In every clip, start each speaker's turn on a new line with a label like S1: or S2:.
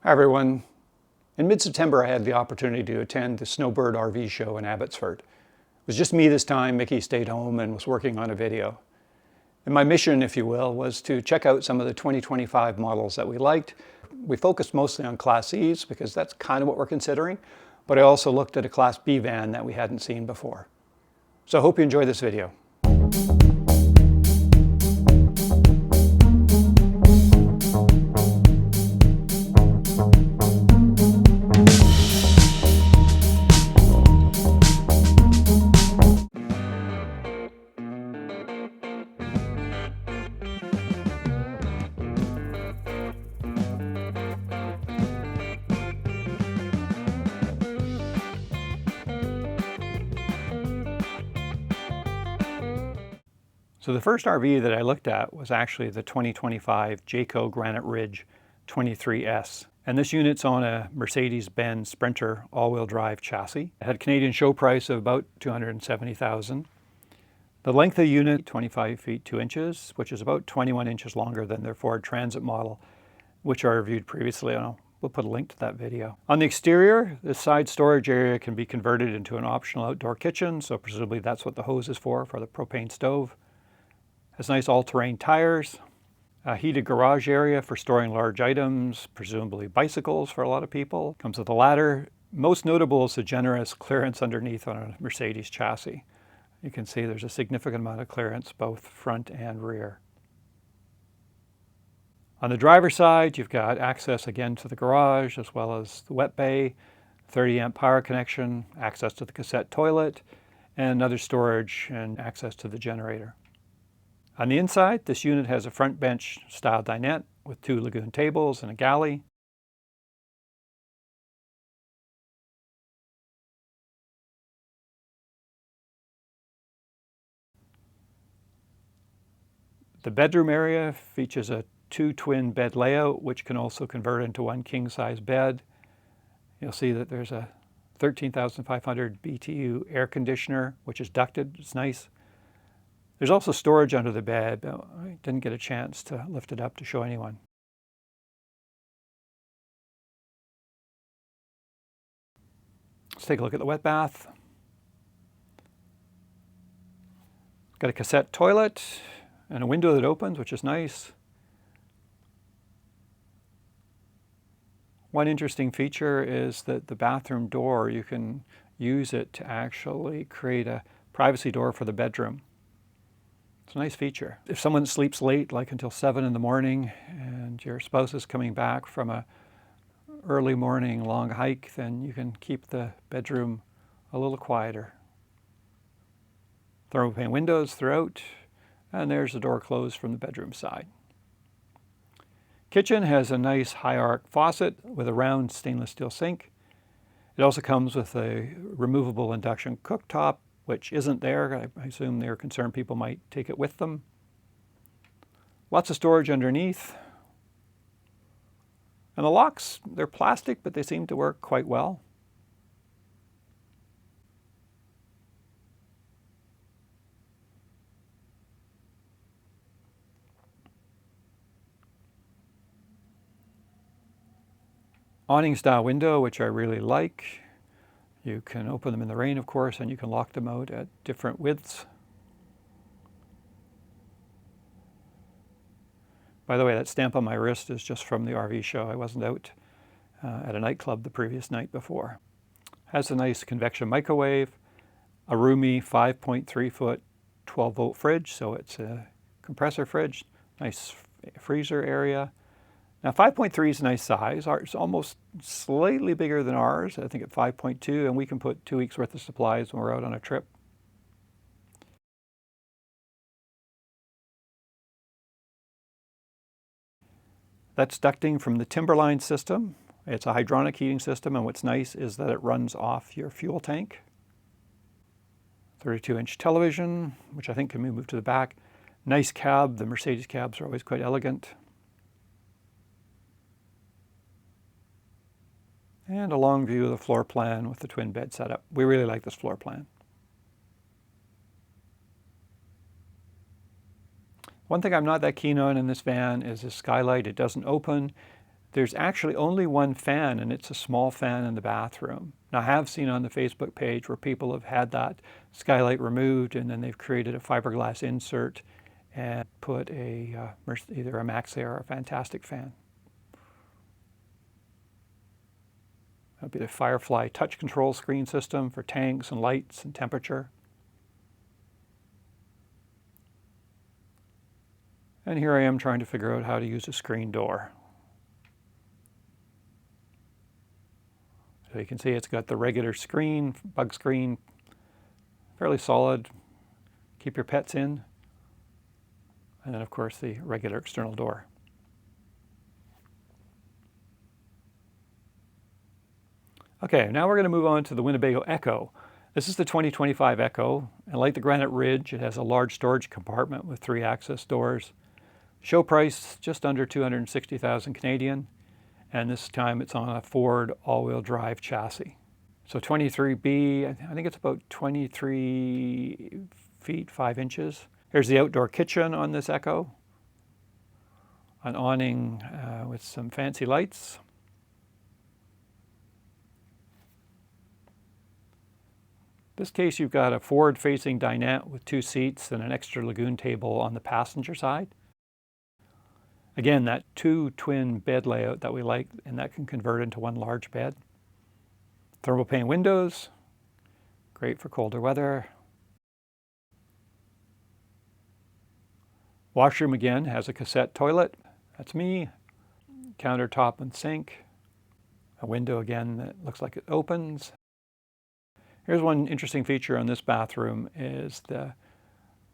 S1: Hi everyone. In mid-September I had the opportunity to attend the Snowbird RV Show in Abbotsford. It was just me this time. Mickey stayed home and was working on a video. And my mission, if you will, was to check out some of the 2025 models that we liked. We focused mostly on Class E's because that's kind of what we're considering, but I also looked at a Class B van that we hadn't seen before. So I hope you enjoy this video. So the first RV that I looked at was actually the 2025 Jayco Granite Ridge 23S. And this unit's on a Mercedes-Benz Sprinter all-wheel drive chassis. It had a Canadian show price of about $270,000. The length of the unit, 25 feet 2 inches, which is about 21 inches longer than their Ford Transit model, which I reviewed previously. We'll put a link to that video. On the exterior, the side storage area can be converted into an optional outdoor kitchen, so presumably that's what the hose is for the propane stove. Has nice all-terrain tires, a heated garage area for storing large items, presumably bicycles for a lot of people. Comes with a ladder. Most notable is the generous clearance underneath on a Mercedes chassis. You can see there's a significant amount of clearance both front and rear. On the driver's side, you've got access again to the garage as well as the wet bay, 30 amp power connection, access to the cassette toilet, and other storage and access to the generator. On the inside, this unit has a front bench style dinette with 2 lagoon tables and a galley. The bedroom area features a 2 twin bed layout, which can also convert into 1 king-size bed. You'll see that there's a 13,500 BTU air conditioner, which is ducted. It's nice. There's also storage under the bed, but I didn't get a chance to lift it up to show anyone. Let's take a look at the wet bath. Got a cassette toilet and a window that opens, which is nice. One interesting feature is that the bathroom door, you can use it to actually create a privacy door for the bedroom. It's a nice feature. If someone sleeps late, like until 7 in the morning, and your spouse is coming back from a early morning long hike, then you can keep the bedroom a little quieter. Thermopane windows throughout, and there's the door closed from the bedroom side. Kitchen has a nice high arc faucet with a round stainless steel sink. It also comes with a removable induction cooktop, which isn't there. I assume they're concerned people might take it with them. Lots of storage underneath. And the locks, they're plastic, but they seem to work quite well. Awning style window, which I really like. You can open them in the rain, of course, and you can lock them out at different widths. By the way, that stamp on my wrist is just from the RV show. I wasn't out at a nightclub the previous night before. Has a nice convection microwave, a roomy 5.3 foot 12 volt fridge, so it's a compressor fridge, nice freezer area. Now 5.3 is a nice size. Ours is almost slightly bigger than ours, I think at 5.2, and we can put 2 weeks worth of supplies when we're out on a trip. That's ducting from the Timberline system. It's a hydronic heating system, and what's nice is that it runs off your fuel tank. 32-inch television, which I think can be moved to the back. Nice cab. The Mercedes cabs are always quite elegant. And a long view of the floor plan with the twin bed setup. We really like this floor plan. One thing I'm not that keen on in this van is the skylight. It doesn't open. There's actually only one fan, and it's a small fan in the bathroom. Now, I have seen on the Facebook page where people have had that skylight removed and then they've created a fiberglass insert and put either a Maxxia or a Fantastic fan. That'll be the Firefly touch control screen system for tanks and lights and temperature. And here I am trying to figure out how to use a screen door. So you can see it's got the regular screen, bug screen, fairly solid, keep your pets in, and then of course the regular external door. Okay, now we're going to move on to the Winnebago Ekko. This is the 2025 Ekko, and like the Granite Ridge, it has a large storage compartment with 3 access doors. Show price just under 260,000 Canadian. And this time it's on a Ford all-wheel drive chassis. So 23B, I think it's about 23 feet 5 inches. Here's the outdoor kitchen on this Ekko. An awning with some fancy lights. In this case, you've got a forward-facing dinette with 2 seats and an extra lagoon table on the passenger side. Again, that 2 twin bed layout that we like, and that can convert into 1 large bed. Thermal pane windows, great for colder weather. Washroom again has a cassette toilet, that's me. Countertop and sink. A window again that looks like it opens. Here's one interesting feature on this bathroom is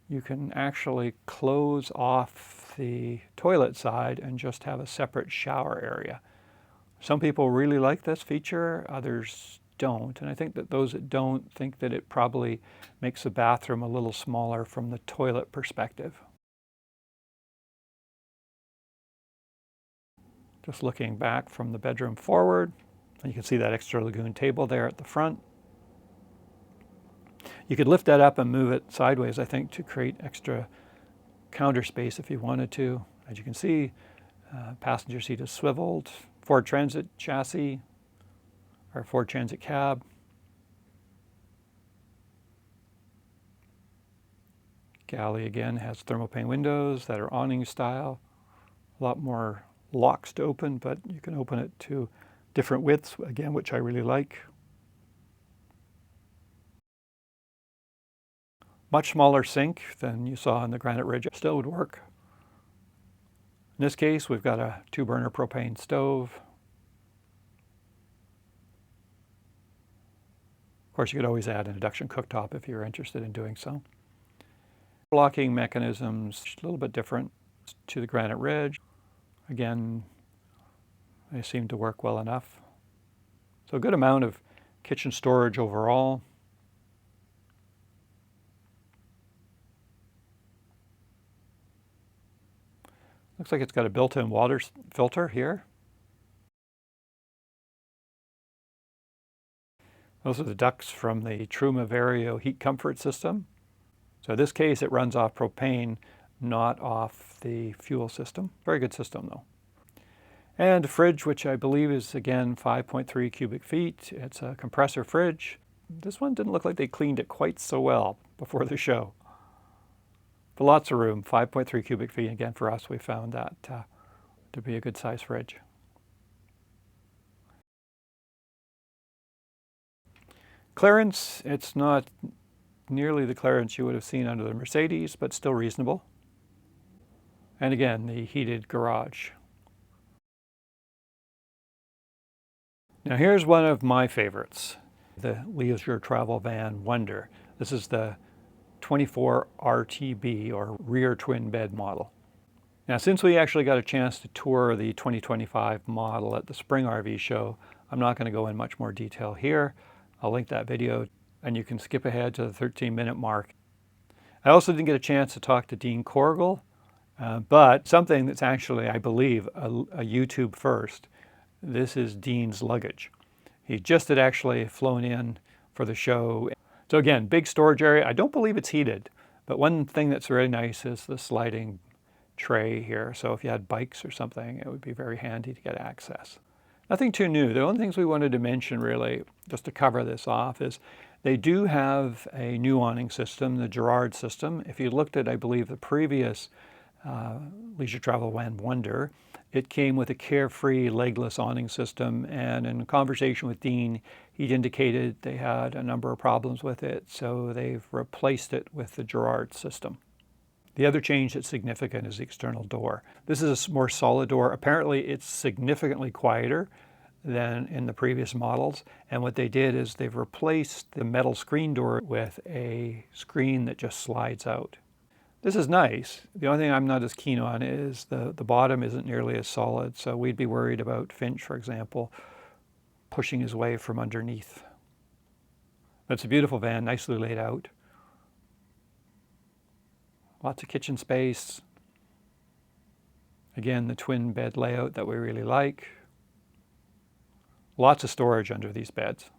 S1: you can actually close off the toilet side and just have a separate shower area. Some people really like this feature, others don't. And I think that those that don't think that it probably makes the bathroom a little smaller from the toilet perspective. Just looking back from the bedroom forward, you can see that extra lagoon table there at the front. You could lift that up and move it sideways, I think, to create extra counter space if you wanted to. As you can see, passenger seat is swiveled, Ford Transit chassis, or Ford Transit cab. Galley again has thermal pane windows that are awning style. A lot more locks to open, but you can open it to different widths, again, which I really like. Much smaller sink than you saw in the Granite Ridge. It still would work. In this case, we've got a 2-burner propane stove. Of course, you could always add an induction cooktop if you're interested in doing so. Locking mechanisms, a little bit different to the Granite Ridge. Again, they seem to work well enough. So a good amount of kitchen storage overall. Looks like it's got a built-in water filter here. Those are the ducts from the Truma Vario heat comfort system. So in this case, it runs off propane, not off the fuel system. Very good system though. And a fridge, which I believe is again 5.3 cubic feet. It's a compressor fridge. This one didn't look like they cleaned it quite so well before the show. But lots of room, 5.3 cubic feet. Again, for us, we found that to be a good size fridge. Clearance, it's not nearly the clearance you would have seen under the Mercedes, but still reasonable. And again, the heated garage. Now here's one of my favorites, the leisure travel van Wonder. This is the 24 RTB, or rear twin bed model. Now, since we actually got a chance to tour the 2025 model at the Spring RV Show, I'm not going to go in much more detail here. I'll link that video, and you can skip ahead to the 13-minute mark. I also didn't get a chance to talk to Dean Corrigal, but something that's actually, I believe, a YouTube first. This is Dean's luggage. He just had actually flown in for the show. So again, big storage area. I don't believe it's heated, but one thing that's really nice is the sliding tray here. So if you had bikes or something, it would be very handy to get access. Nothing too new. The only things we wanted to mention really, just to cover this off, is they do have a new awning system, the Girard system. If you looked at, I believe, the previous Leisure Travel Van Wonder, it came with a carefree legless awning system, and in a conversation with Dean, he'd indicated they had a number of problems with it, so they've replaced it with the Girard system. The other change that's significant is the external door. This is a more solid door. Apparently it's significantly quieter than in the previous models, and what they did is they've replaced the metal screen door with a screen that just slides out. This is nice. The only thing I'm not as keen on is the bottom isn't nearly as solid, so we'd be worried about Finch, for example, pushing his way from underneath. But it's a beautiful van, nicely laid out. Lots of kitchen space. Again, the twin bed layout that we really like. Lots of storage under these beds.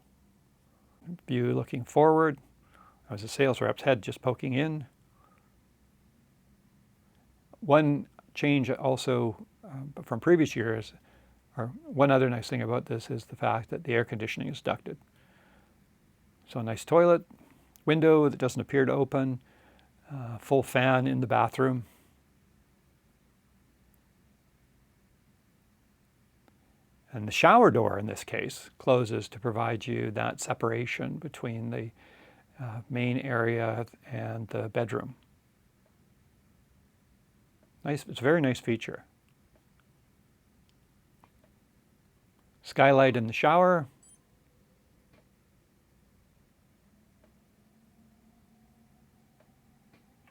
S1: View looking forward. That was a sales rep's head just poking in. One change also from previous years, or one other nice thing about this, is the fact that the air conditioning is ducted. So a nice toilet, window that doesn't appear to open, full fan in the bathroom. And the shower door in this case closes to provide you that separation between the main area and the bedroom. Nice, it's a very nice feature. Skylight in the shower.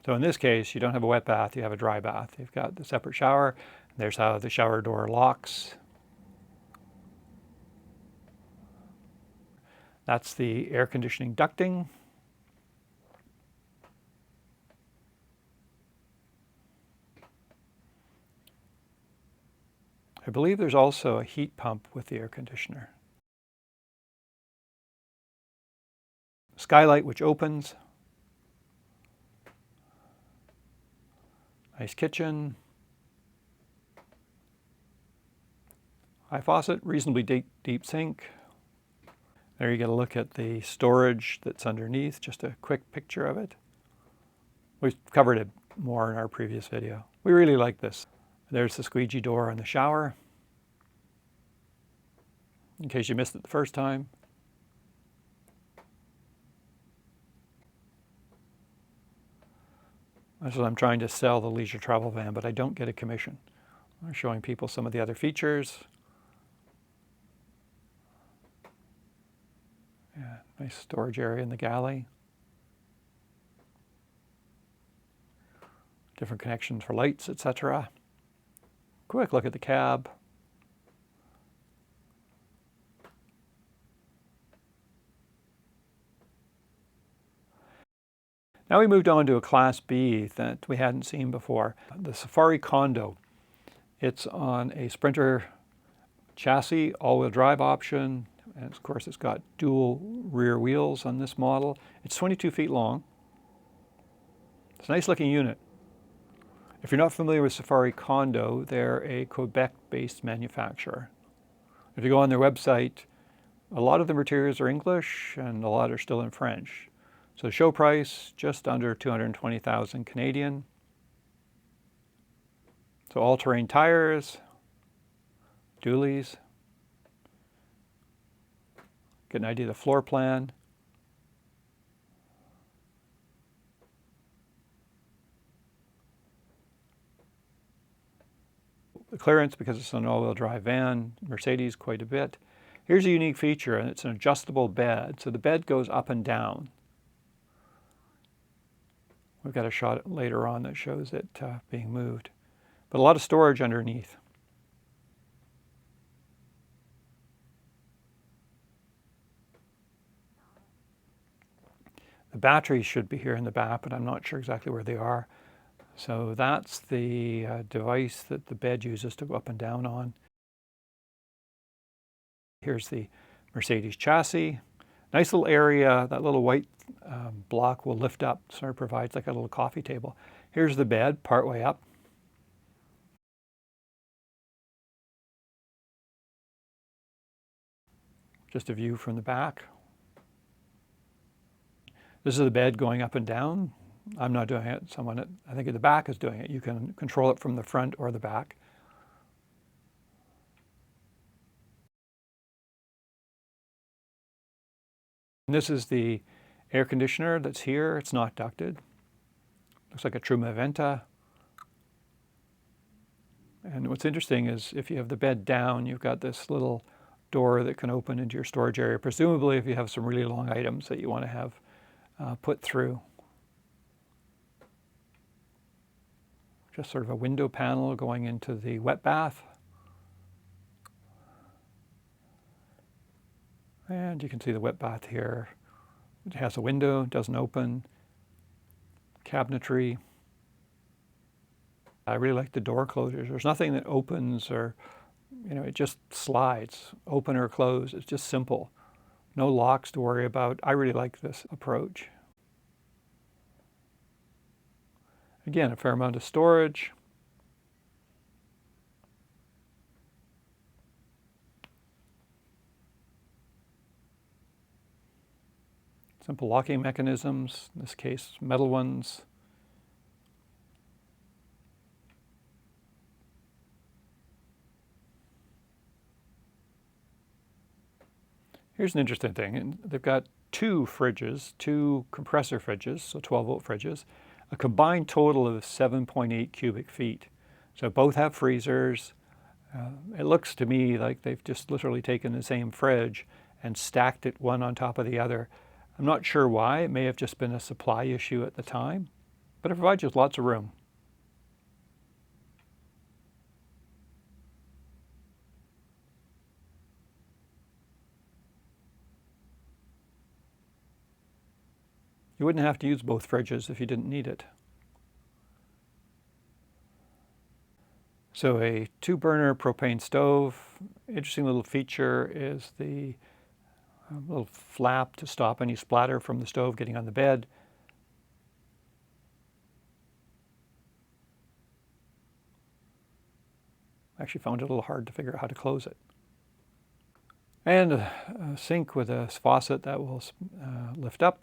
S1: So in this case, you don't have a wet bath, you have a dry bath. You've got the separate shower. There's how the shower door locks. That's the air conditioning ducting. I believe there's also a heat pump with the air conditioner. Skylight which opens. Nice kitchen. High faucet, reasonably deep sink. There you get a look at the storage that's underneath, just a quick picture of it. We've covered it more in our previous video. We really like this. There's the squeegee door on the shower, in case you missed it the first time. That's what I'm trying to sell the leisure travel van, but I don't get a commission. I'm showing people some of the other features. Yeah, nice storage area in the galley. Different connections for lights, etc. Quick look at the cab. Now we moved on to a Class B that we hadn't seen before, the Safari Condo. It's on a Sprinter chassis, all-wheel drive option, and of course it's got dual rear wheels on this model. It's 22 feet long. It's a nice looking unit. If you're not familiar with Safari Condo, they're a Quebec-based manufacturer. If you go on their website, a lot of the materials are English and a lot are still in French. So show price, just under 220,000 Canadian. So all-terrain tires, dualies. Get an idea of the floor plan. The clearance, because it's an all-wheel drive van, Mercedes quite a bit. Here's a unique feature, and it's an adjustable bed. So the bed goes up and down. We've got a shot later on that shows it being moved. But a lot of storage underneath. The batteries should be here in the back, but I'm not sure exactly where they are. So that's the device that the bed uses to go up and down on. Here's the Mercedes chassis. Nice little area. That little white block will lift up, sort of provides like a little coffee table. Here's the bed, partway up. just a view from the back. This is the bed going up and down. I'm not doing it. Someone, I think at the back is doing it. You can control it from the front or the back. And this is the air conditioner that's here. It's not ducted. Looks like a Truma Venta. And what's interesting is if you have the bed down, you've got this little door that can open into your storage area, presumably if you have some really long items that you want to have put through. Just sort of a window panel going into the wet bath. And you can see the wet bath here. It has a window, doesn't open. Cabinetry. I really like the door closures. There's nothing that opens or, it just slides, open or close. It's just simple. No locks to worry about. I really like this approach. Again, a fair amount of storage. Simple locking mechanisms, in this case, metal ones. Here's an interesting thing. They've got two fridges, two compressor fridges, so 12-volt fridges, a combined total of 7.8 cubic feet. So both have freezers. It looks to me like they've just literally taken the same fridge and stacked it one on top of the other. I'm not sure why. It may have just been a supply issue at the time, but it provides you with lots of room. You wouldn't have to use both fridges if you didn't need it. So a 2-burner propane stove. Interesting little feature is the little flap to stop any splatter from the stove getting on the bed. I actually found it a little hard to figure out how to close it. And a sink with a faucet that will lift up.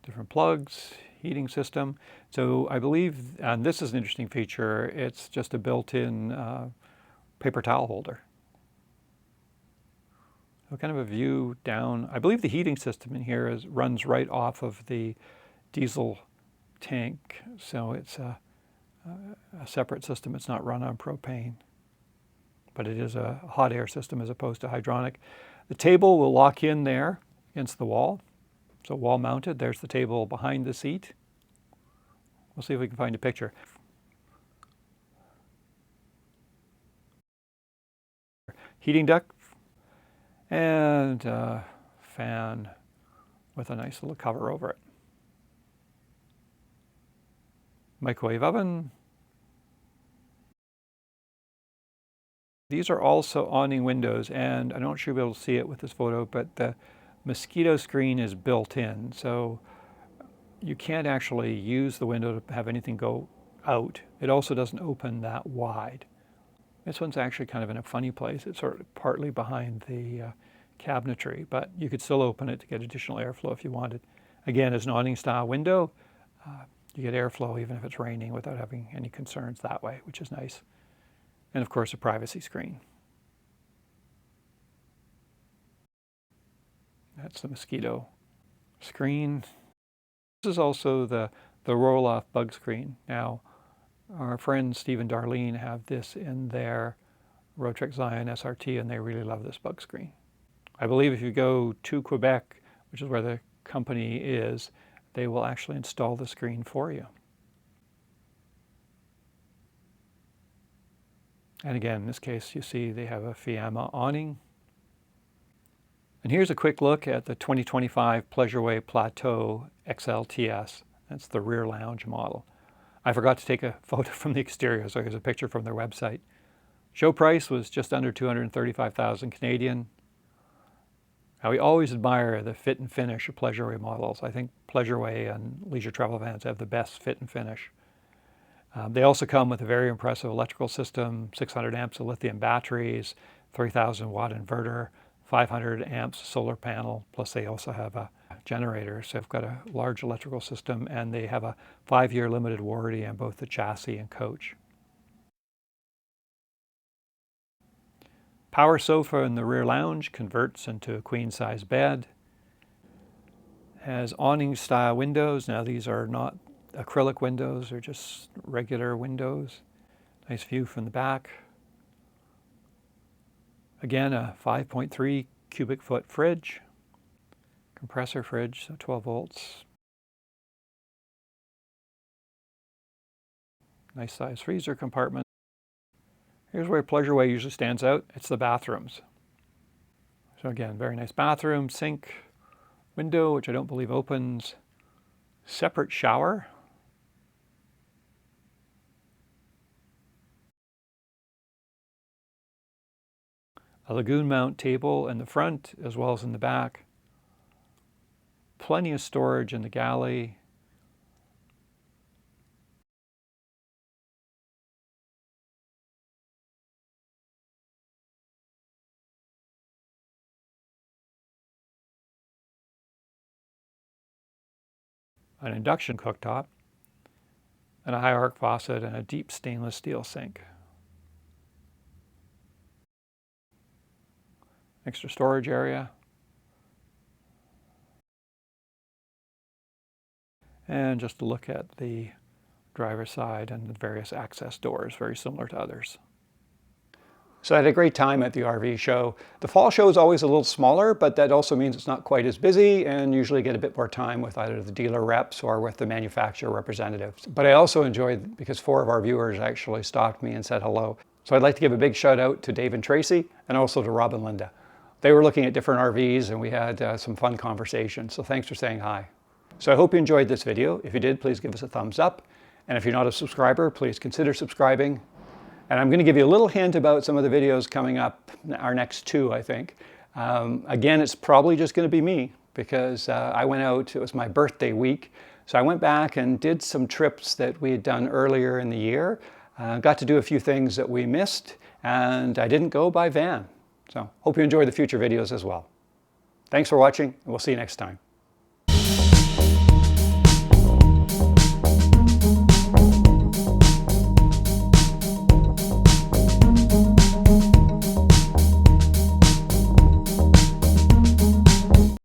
S1: Different plugs, heating system. So I believe, and this is an interesting feature, it's just a built-in paper towel holder. So kind of a view down. I believe the heating system in here runs right off of the diesel tank. So it's a separate system. It's not run on propane, but it is a hot air system as opposed to hydronic. The table will lock in there against the wall. So wall mounted, there's the table behind the seat. We'll see if we can find a picture. Heating duct and a fan with a nice little cover over it. Microwave oven. These are also awning windows, and I'm not sure you'll be able to see it with this photo, but the mosquito screen is built in, so you can't actually use the window to have anything go out. It also doesn't open that wide. This one's actually kind of in a funny place. It's sort of partly behind the cabinetry, but you could still open it to get additional airflow if you wanted. Again, as an awning style window, you get airflow even if it's raining without having any concerns that way, which is nice. And of course, a privacy screen. That's the mosquito screen. This is also the roll-off bug screen. Now, our friends Steve and Darlene have this in their Roadtrek Zion SRT, and they really love this bug screen. I believe if you go to Quebec, which is where the company is, they will actually install the screen for you. And again, in this case, you see they have a Fiamma awning. And here's a quick look at the 2025 Pleasureway Plateau XLTS. That's the rear lounge model. I forgot to take a photo from the exterior, so here's a picture from their website. Show price was just under 235,000 Canadian. Now, we always admire the fit and finish of Pleasureway models. I think Pleasureway and leisure travel vans have the best fit and finish. They also come with a very impressive electrical system, 600 amps of lithium batteries, 3,000 watt inverter, 500 amps solar panel, plus they also have a generator. So they've got a large electrical system, and they have a 5-year limited warranty on both the chassis and coach. Power sofa in the rear lounge converts into a queen size bed. Has awning style windows. Now these are not acrylic windows, they're just regular windows. Nice view from the back. Again, a 5.3 cubic foot fridge. Compressor fridge, so 12 volts. Nice size freezer compartment. Here's where Pleasureway usually stands out. It's the bathrooms. So again, very nice bathroom, sink, window, which I don't believe opens, separate shower. A lagoon mount table in the front as well as in the back. Plenty of storage in the galley. An induction cooktop, and a high arc faucet, and a deep stainless steel sink. Extra storage area. And just to look at the driver's side and the various access doors, very similar to others. So I had a great time at the RV show. The fall show is always a little smaller, but that also means it's not quite as busy, and usually get a bit more time with either the dealer reps or with the manufacturer representatives. But I also enjoyed because 4 of our viewers actually stopped me and said hello. So I'd like to give a big shout out to Dave and Tracy, and also to Rob and Linda. They were looking at different RVs, and we had some fun conversations. So thanks for saying hi. So I hope you enjoyed this video. If you did, please give us a thumbs up. And if you're not a subscriber, please consider subscribing. And I'm going to give you a little hint about some of the videos coming up, our next 2, I think. Again, it's probably just going to be me because I went out, it was my birthday week. So I went back and did some trips that we had done earlier in the year. Got to do a few things that we missed, and I didn't go by van. So hope you enjoy the future videos as well. Thanks for watching, and we'll see you next time.